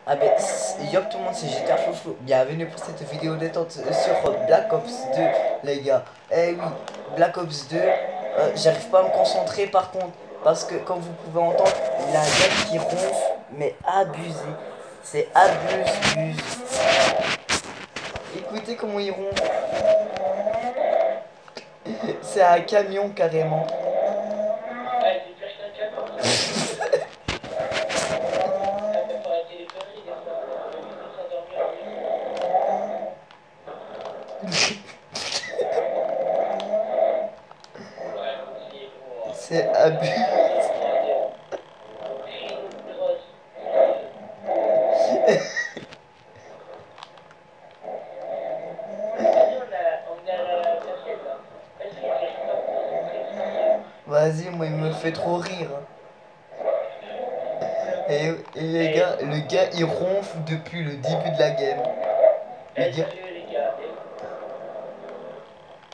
Ah ben, yo tout le monde, c'est GTA Flou. Bienvenue pour cette vidéo détente sur Black Ops 2, les gars. Eh oui, Black Ops 2, j'arrive pas à me concentrer par contre, parce que comme vous pouvez entendre, la gueule qui ronfle, mais abusé. C'est abuse. Écoutez comment il ronfle. C'est un camion carrément. C'est abusé. Vas-y, moi il me fait trop rire. Et les gars, le gars il ronfle depuis le début de la game. Le gars.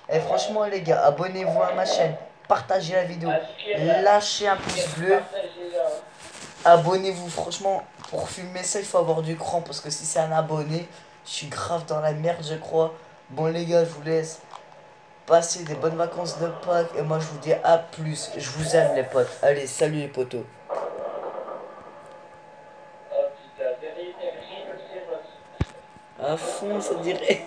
Et franchement les gars, abonnez-vous à ma chaîne, partagez la vidéo, lâchez un pouce bleu, abonnez-vous. Franchement, pour filmer ça il faut avoir du cran, parce que si c'est un abonné, je suis grave dans la merde je crois. Bon les gars, je vous laisse passer des bonnes vacances de Pâques et moi je vous dis à plus. Je vous aime les potes. Allez, salut les potos. À fond ça dirait.